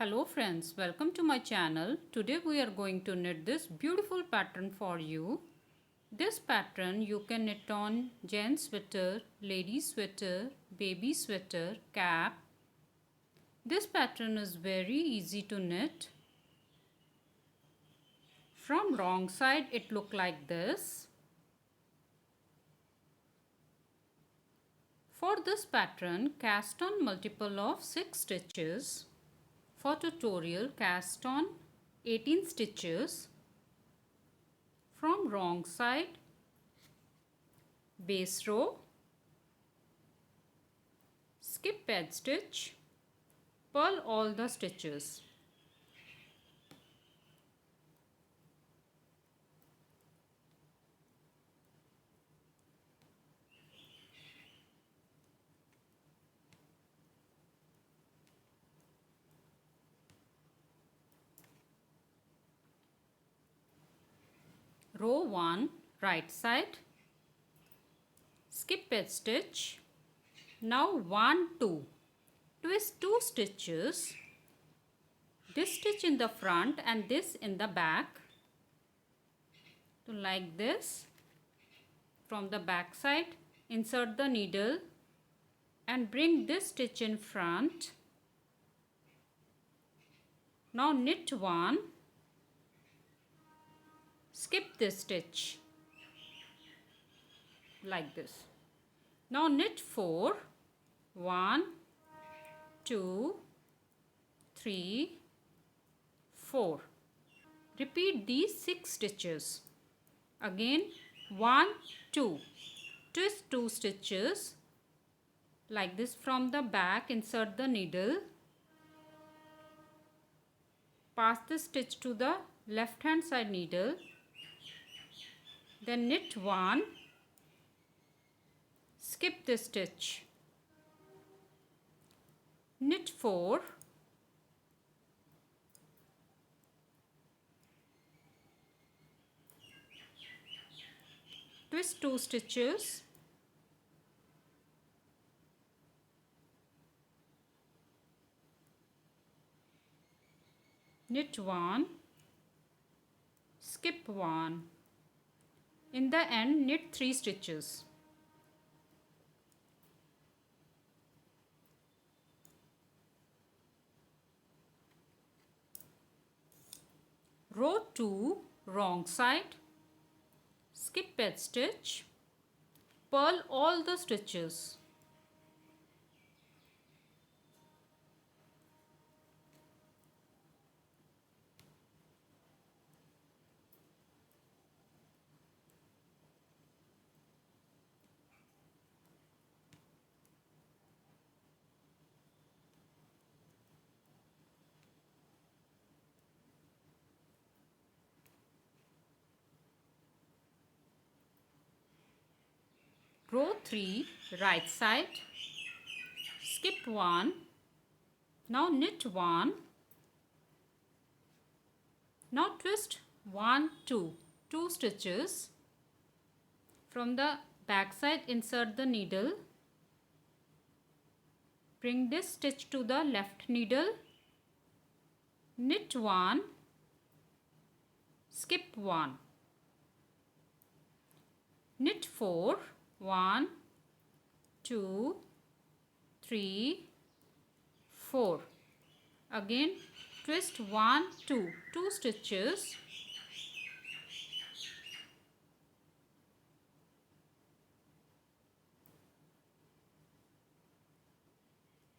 Hello friends, welcome to my channel. Today we are going to knit this beautiful pattern for you. This pattern you can knit on gents sweater, lady sweater, baby sweater, cap. This pattern is very easy to knit. From wrong side it look like this. For this pattern cast on multiple of 6 stitches. For tutorial cast on 18 stitches. From wrong side, base row, skip edge stitch, purl all the stitches. Row 1, right side, skip edge stitch. Now 1, 2, twist 2 stitches, this stitch in the front and this in the back. So like this, from the back side, insert the needle and bring this stitch in front. Now knit 1, skip this stitch like this. Now knit 4, 1, 2, 3, 4. Repeat these 6 stitches. Again 1, 2. Twist 2 stitches like this from the back. Insert the needle. Pass the stitch to the left hand side needle. Then knit 1. Skip this stitch. Knit 4. Twist 2 stitches. Knit 1. Skip 1. In the end, knit 3 stitches. Row 2, wrong side, skip edge stitch, purl all the stitches. Row 3, right side, skip 1. Now knit 1. Now twist 1, 2, 2 stitches. From the back side, insert the needle. Bring this stitch to the left needle. Knit 1. Skip 1. Knit 4. 1, 2, 3, 4. Again twist 1, 2, 2 stitches.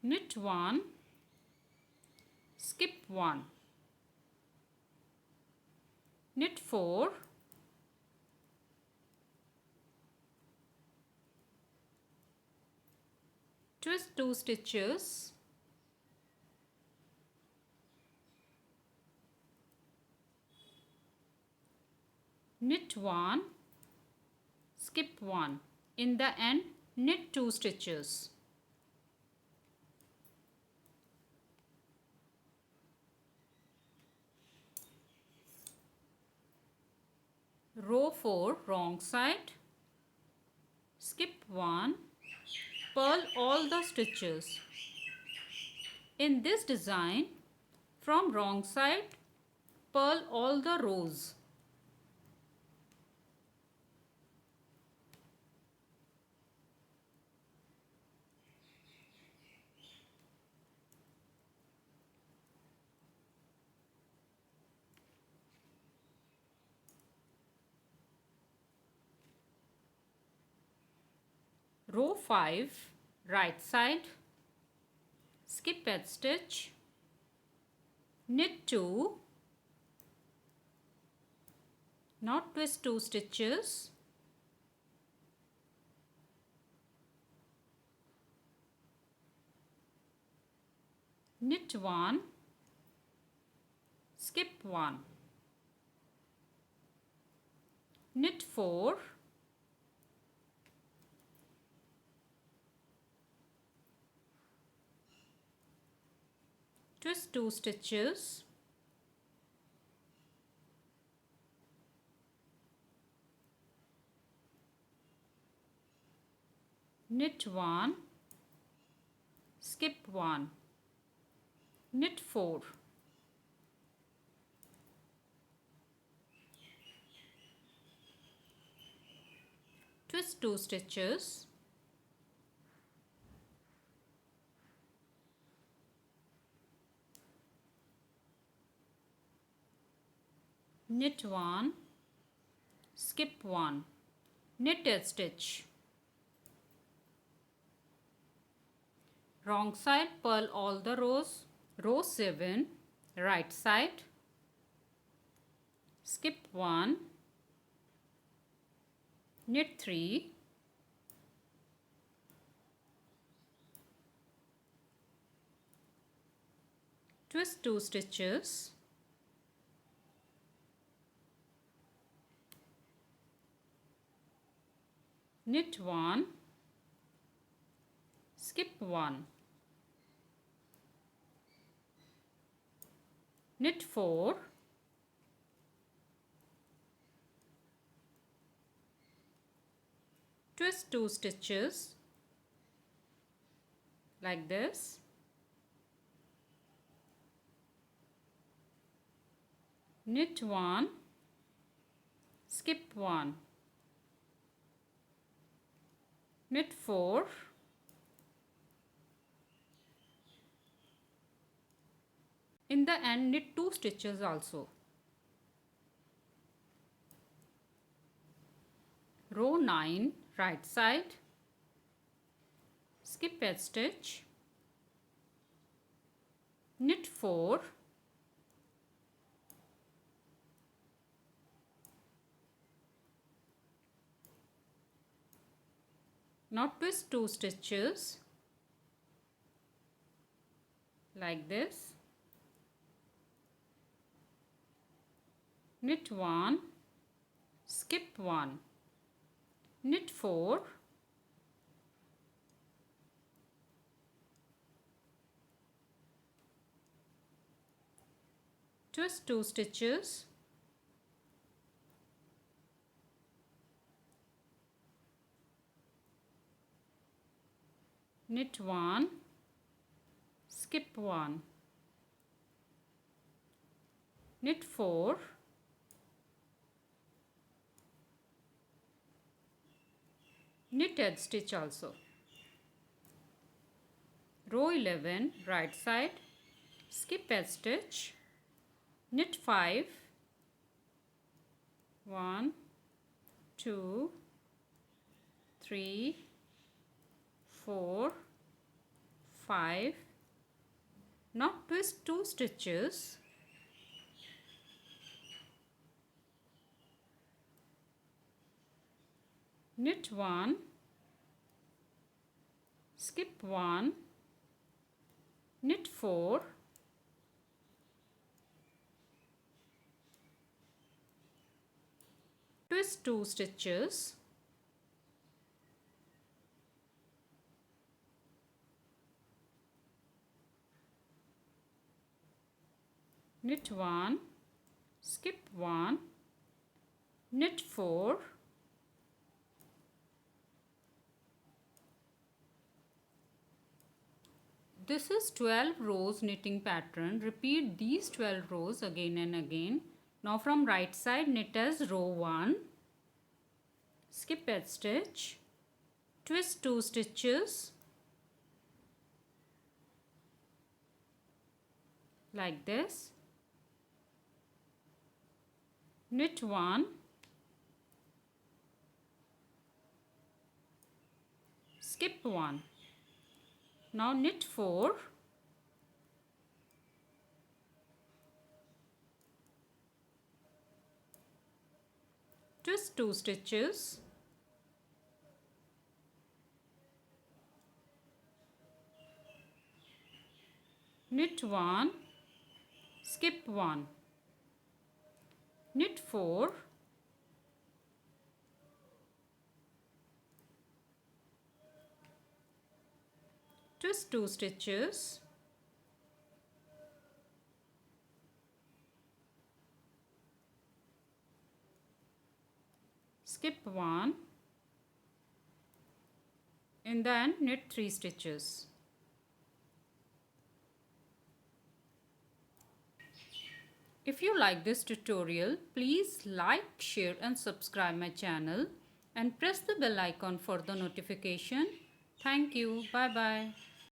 Knit 1, skip 1. Knit 4. Twist 2 stitches. Knit 1, skip 1. In the end, knit 2 stitches. Row 4, wrong side, skip 1. Purl all the stitches. In this design, From wrong side, purl all the rows. Row 5, right side, skip edge stitch, knit 2, now twist 2 stitches, knit 1, skip 1, knit 4, twist 2 stitches, knit 1, skip 1, knit 4, twist 2 stitches, knit 1, skip 1, knit edge stitch. Wrong side, purl all the rows. Row 7, right side, skip 1, knit 3, twist 2 stitches, knit 1, skip 1, knit 4, twist 2 stitches like this, knit 1, skip 1, knit 4, in the end knit 2 stitches also. Row 9, right side, skip edge stitch, knit 4, now twist 2 stitches like this, knit 1, skip 1, knit 4, twist 2 stitches, knit 1, skip 1, knit 4, knit edge stitch also. Row 11, right side, skip edge stitch, knit 5, 1, 2, 3, 4, 5, now twist 2 stitches, knit 1, skip 1, knit 4, twist 2 stitches, knit 1, skip 1, knit 4, This is 12 rows knitting pattern. Repeat these 12 rows again and again. Now from right side knit as row 1. Skip edge stitch. Twist 2 stitches. Like this. Knit 1. Skip 1. Now knit 4. Twist 2 stitches. Knit 1. Skip 1. Knit 4. Twist 2 stitches. Skip 1. In the end knit 3 stitches. If you like this tutorial, please like, share and subscribe my channel and press the bell icon for the notification. Thank you. Bye bye.